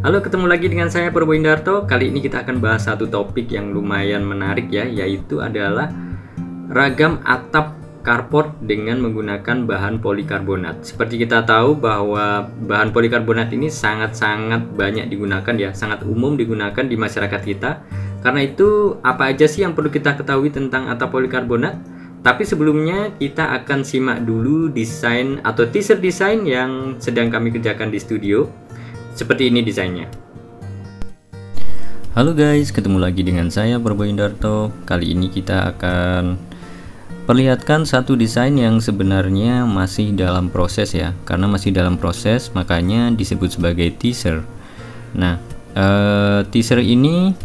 Halo, ketemu lagi dengan saya Purbo Indarto. Kali ini kita akan bahas satu topik yang lumayan menarik ya, yaitu adalah ragam atap carport dengan menggunakan bahan polikarbonat. Seperti kita tahu bahwa bahan polikarbonat ini sangat-sangat banyak digunakan ya, sangat umum digunakan di masyarakat kita. Karena itu, apa aja sih yang perlu kita ketahui tentang atap polikarbonat? Tapi sebelumnya kita akan simak dulu desain atau teaser desain yang sedang kami kerjakan di studio. Seperti ini desainnya. Halo guys, ketemu lagi dengan saya Purbo Indarto. Kali ini kita akan perlihatkan satu desain yang sebenarnya masih dalam proses ya. Karena masih dalam proses, makanya disebut sebagai teaser. Nah, teaser ini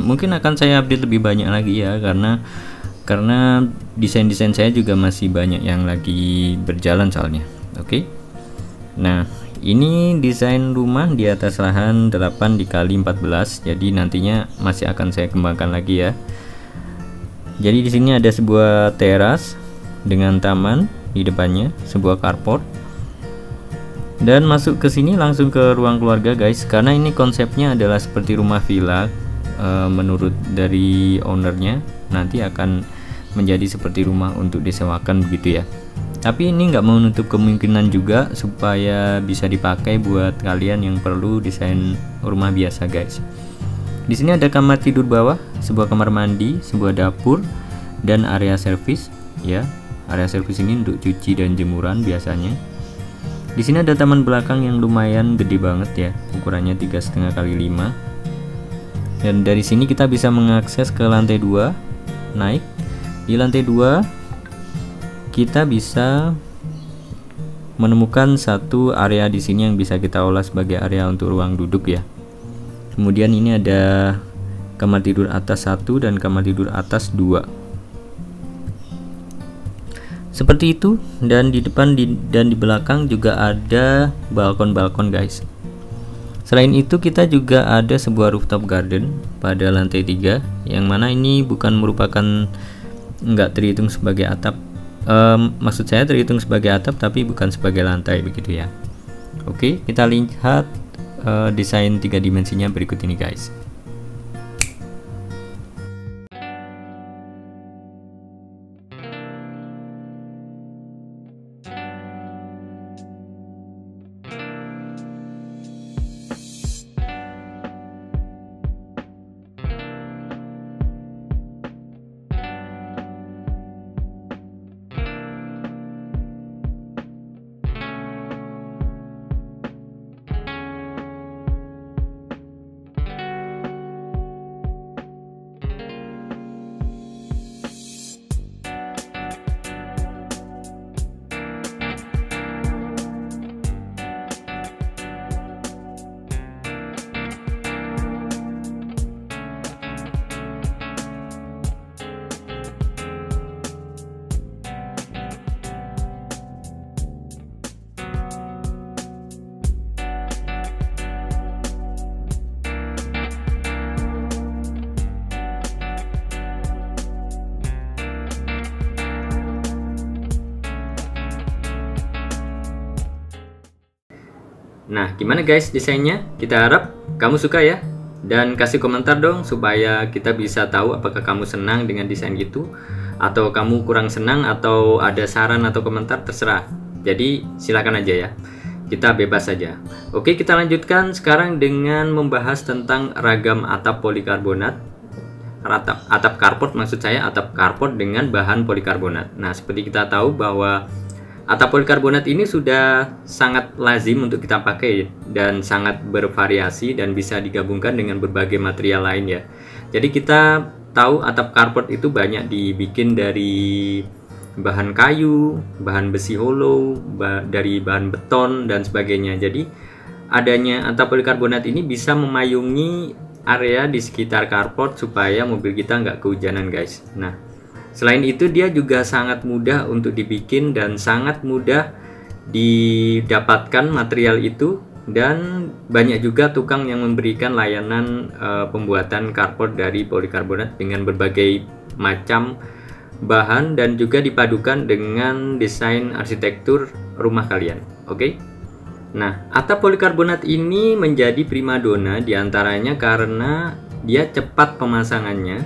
mungkin akan saya update lebih banyak lagi ya, karena desain-desain saya juga masih banyak yang lagi berjalan soalnya. Oke. Nah, ini desain rumah di atas lahan 8 dikali 14. Jadi nantinya masih akan saya kembangkan lagi ya. Jadi di sini ada sebuah teras dengan taman di depannya, sebuah carport. Dan masuk ke sini langsung ke ruang keluarga guys, karena ini konsepnya adalah seperti rumah villa. Menurut dari ownernya nanti akan menjadi seperti rumah untuk disewakan begitu ya. Tapi ini nggak menutup kemungkinan juga supaya bisa dipakai buat kalian yang perlu desain rumah biasa guys. Di sini ada kamar tidur bawah, sebuah kamar mandi, sebuah dapur, dan area servis ya. Area servis ini untuk cuci dan jemuran biasanya. Di sini ada taman belakang yang lumayan gede banget ya, ukurannya 3,5 kali 5. Dan dari sini kita bisa mengakses ke lantai 2, naik. Di lantai 2 kita bisa menemukan satu area di sini yang bisa kita olah sebagai area untuk ruang duduk ya. Kemudian ini ada kamar tidur atas 1 dan kamar tidur atas 2. Seperti itu, dan di depan dan di belakang juga ada balkon-balkon guys. Selain itu kita juga ada sebuah rooftop garden pada lantai 3, yang mana ini bukan merupakan, nggak terhitung sebagai atap. Maksud saya terhitung sebagai atap tapi bukan sebagai lantai begitu ya. Oke, kita lihat desain 3 dimensinya berikut ini guys. Nah, gimana guys desainnya? Kita harap kamu suka ya. Dan kasih komentar dong supaya kita bisa tahu apakah kamu senang dengan desain itu, atau kamu kurang senang, atau ada saran atau komentar, terserah. Jadi silakan aja ya. Kita bebas saja. Oke, kita lanjutkan sekarang dengan membahas tentang ragam atap polikarbonat. Atap carport maksud saya, atap carport dengan bahan polikarbonat. Nah, seperti kita tahu bahwa atap polikarbonat ini sudah sangat lazim untuk kita pakai dan sangat bervariasi dan bisa digabungkan dengan berbagai material lain ya. Jadi kita tahu atap carport itu banyak dibikin dari bahan kayu, bahan besi hollow, dari bahan beton dan sebagainya. Jadi adanya atap polikarbonat ini bisa memayungi area di sekitar carport supaya mobil kita nggak kehujanan guys. Nah, selain itu dia juga sangat mudah untuk dibikin dan sangat mudah didapatkan material itu, dan banyak juga tukang yang memberikan layanan pembuatan carport dari polikarbonat dengan berbagai macam bahan dan juga dipadukan dengan desain arsitektur rumah kalian. Oke. Nah, atap polikarbonat ini menjadi primadona diantaranya karena dia cepat pemasangannya,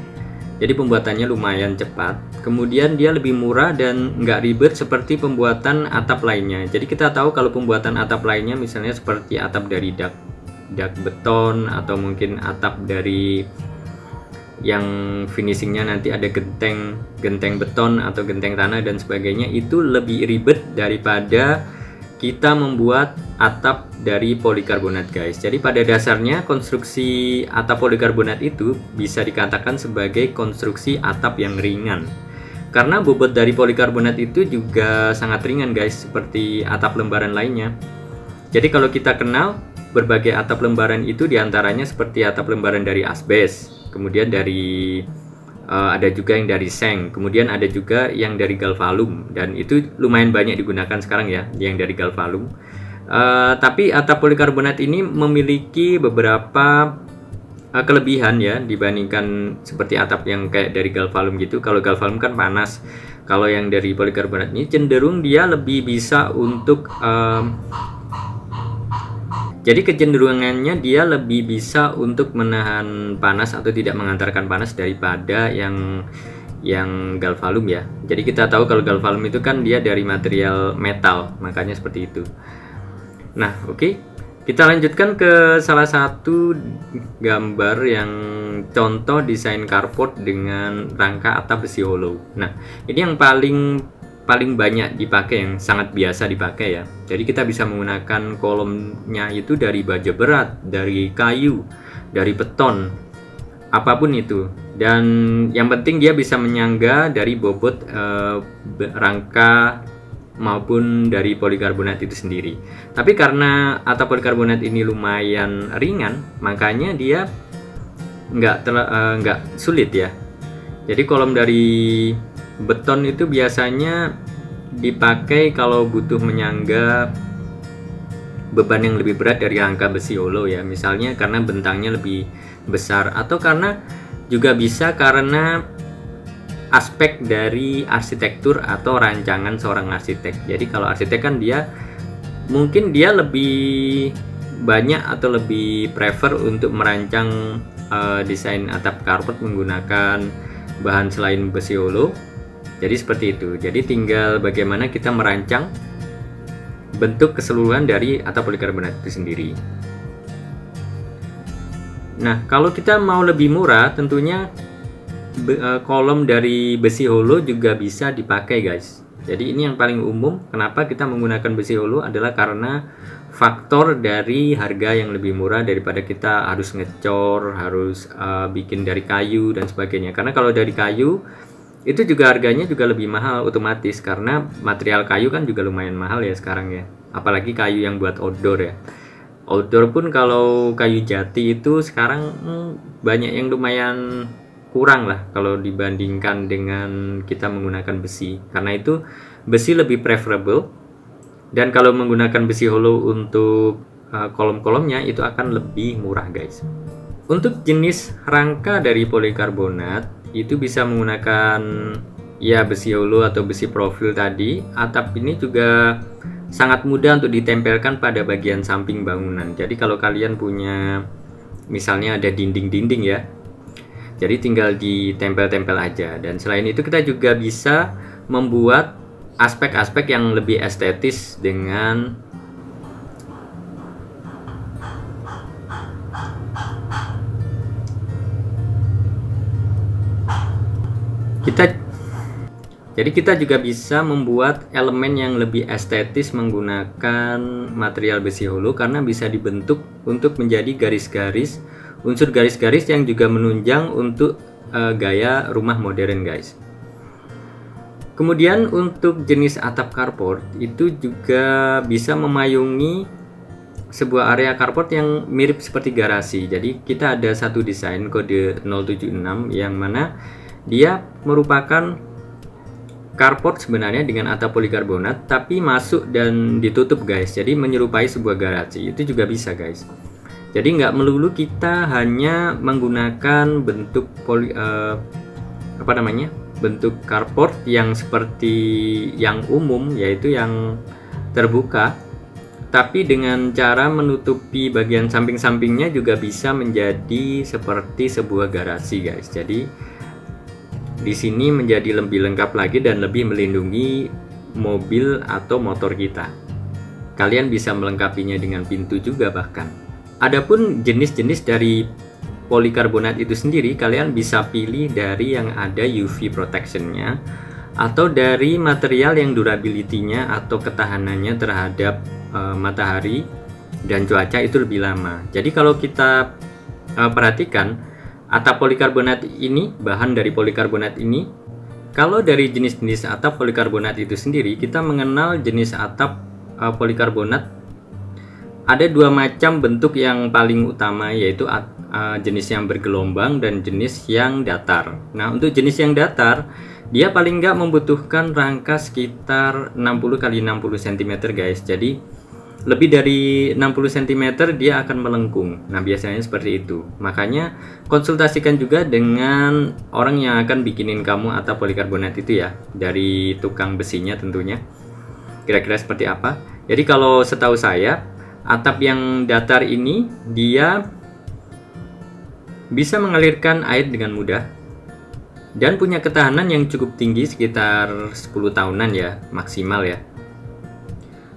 jadi pembuatannya lumayan cepat. Kemudian dia lebih murah dan nggak ribet seperti pembuatan atap lainnya. Jadi kita tahu kalau pembuatan atap lainnya misalnya seperti atap dari dak beton atau mungkin atap dari yang finishingnya nanti ada genteng beton atau genteng tanah dan sebagainya, itu lebih ribet daripada kita membuat atap dari polikarbonat guys. Jadi pada dasarnya konstruksi atap polikarbonat itu bisa dikatakan sebagai konstruksi atap yang ringan, karena bobot dari polikarbonat itu juga sangat ringan guys, seperti atap lembaran lainnya. Jadi kalau kita kenal berbagai atap lembaran itu diantaranya seperti atap lembaran dari asbes, kemudian dari ada juga yang dari seng, kemudian ada juga yang dari galvalum, dan itu lumayan banyak digunakan sekarang ya, yang dari galvalum. Tapi atap polikarbonat ini memiliki beberapa kelebihan ya dibandingkan seperti atap yang kayak dari galvalum gitu. Kalau galvalum kan panas, kalau yang dari polikarbonat ini cenderung dia lebih bisa untuk jadi kecenderungannya dia lebih bisa untuk menahan panas atau tidak mengantarkan panas daripada yang galvalum ya. Jadi kita tahu kalau galvalum itu kan dia dari material metal, makanya seperti itu. Nah, oke. Kita lanjutkan ke salah satu gambar yang contoh desain carport dengan rangka atap besi hollow. Nah, ini yang paling banyak dipakai, yang sangat biasa dipakai ya. Jadi kita bisa menggunakan kolomnya itu dari baja berat, dari kayu, dari beton, apapun itu. Dan yang penting dia bisa menyangga dari bobot rangka maupun dari polikarbonat itu sendiri. Tapi karena atap polikarbonat ini lumayan ringan, makanya dia nggak sulit ya. Jadi kolom dari beton itu biasanya dipakai kalau butuh menyangga beban yang lebih berat dari rangka besi hollow ya, misalnya karena bentangnya lebih besar, atau karena juga bisa karena aspek dari arsitektur atau rancangan seorang arsitek. Jadi kalau arsitek kan dia mungkin dia lebih banyak atau lebih prefer untuk merancang desain atap carport menggunakan bahan selain besi hollow. Jadi seperti itu. Jadi tinggal bagaimana kita merancang bentuk keseluruhan dari atap polikarbonat itu sendiri. Nah, kalau kita mau lebih murah, tentunya kolom dari besi hollow juga bisa dipakai guys. Jadi ini yang paling umum. Kenapa kita menggunakan besi hollow adalah karena faktor dari harga yang lebih murah daripada kita harus ngecor, harus bikin dari kayu dan sebagainya. Karena kalau dari kayu itu juga harganya juga lebih mahal otomatis, karena material kayu kan juga lumayan mahal ya sekarang ya. Apalagi kayu yang buat outdoor ya. Outdoor pun kalau kayu jati itu sekarang banyak yang lumayan kurang lah kalau dibandingkan dengan kita menggunakan besi. Karena itu besi lebih preferable, dan kalau menggunakan besi hollow untuk kolom-kolomnya itu akan lebih murah guys. Untuk jenis rangka dari polikarbonat itu bisa menggunakan ya besi hollow atau besi profil tadi. Atap ini juga sangat mudah untuk ditempelkan pada bagian samping bangunan. Jadi kalau kalian punya misalnya ada dinding-dinding ya, jadi tinggal ditempel-tempel aja. Dan selain itu kita juga bisa membuat aspek-aspek yang lebih estetis dengan kita juga bisa membuat elemen yang lebih estetis menggunakan material besi hollow, karena bisa dibentuk untuk menjadi garis-garis, unsur garis-garis yang juga menunjang untuk gaya rumah modern guys. Kemudian untuk jenis atap carport itu juga bisa memayungi sebuah area carport yang mirip seperti garasi. Jadi kita ada satu desain kode 076 yang mana dia merupakan carport sebenarnya dengan atap polikarbonat tapi masuk dan ditutup guys. Jadi menyerupai sebuah garasi. Itu juga bisa guys. Jadi nggak melulu kita hanya menggunakan bentuk bentuk carport yang seperti yang umum, yaitu yang terbuka. tapi dengan cara menutupi bagian samping-sampingnya juga bisa menjadi seperti sebuah garasi, guys. Jadi di sini menjadi lebih lengkap lagi dan lebih melindungi mobil atau motor kita. Kalian bisa melengkapinya dengan pintu juga bahkan. Adapun jenis-jenis dari polikarbonat itu sendiri, kalian bisa pilih dari yang ada UV protection-nya atau dari material yang durability-nya atau ketahanannya terhadap matahari dan cuaca itu lebih lama. Jadi kalau kita perhatikan atap polikarbonat ini, bahan dari polikarbonat ini, kalau dari jenis-jenis atap polikarbonat itu sendiri, kita mengenal jenis atap polikarbonat ada dua macam bentuk yang paling utama, yaitu jenis yang bergelombang dan jenis yang datar. Nah, untuk jenis yang datar, dia paling nggak membutuhkan rangka sekitar 60 x 60 cm, guys. Jadi lebih dari 60 cm dia akan melengkung. Nah, biasanya seperti itu. Makanya konsultasikan juga dengan orang yang akan bikinin kamu atap polikarbonat itu ya, dari tukang besinya tentunya. Kira-kira seperti apa? Jadi kalau setahu saya, atap yang datar ini dia bisa mengalirkan air dengan mudah dan punya ketahanan yang cukup tinggi, sekitar 10 tahunan ya, maksimal ya.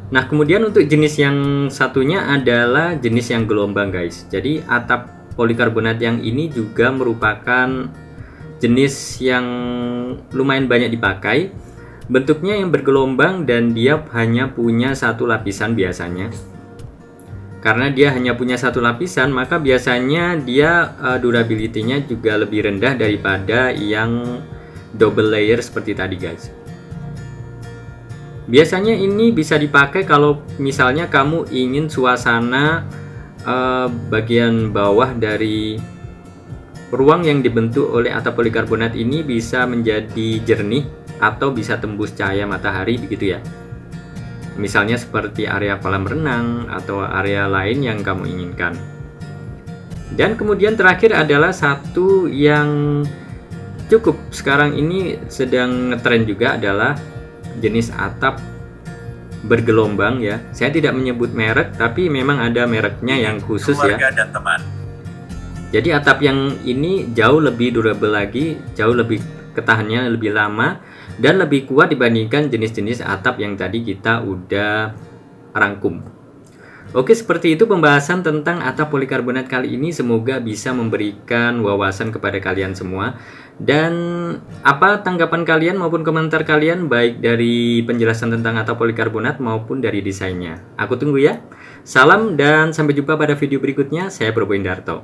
Nah, kemudian untuk jenis yang satunya adalah jenis yang gelombang, guys. Jadi atap polikarbonat yang ini juga merupakan jenis yang lumayan banyak dipakai. Bentuknya yang bergelombang dan dia hanya punya satu lapisan biasanya. Karena dia hanya punya satu lapisan, maka biasanya dia durability-nya juga lebih rendah daripada yang double layer seperti tadi, guys. Biasanya ini bisa dipakai kalau misalnya kamu ingin suasana bagian bawah dari ruang yang dibentuk oleh atap polikarbonat ini bisa menjadi jernih atau bisa tembus cahaya matahari, begitu ya. Misalnya seperti area kolam renang atau area lain yang kamu inginkan. Dan kemudian terakhir adalah satu yang cukup sekarang ini sedang ngetren juga, adalah jenis atap bergelombang ya. Saya tidak menyebut merek, tapi memang ada mereknya yang khusus keluarga ya. Dan teman. Jadi atap yang ini jauh lebih durable lagi, jauh lebih ketahanannya lebih lama dan lebih kuat dibandingkan jenis-jenis atap yang tadi kita udah rangkum. Oke, seperti itu pembahasan tentang atap polikarbonat kali ini. Semoga bisa memberikan wawasan kepada kalian semua. Dan apa tanggapan kalian maupun komentar kalian, baik dari penjelasan tentang atap polikarbonat maupun dari desainnya. Aku tunggu ya. Salam dan sampai jumpa pada video berikutnya. Saya Probo Indarto.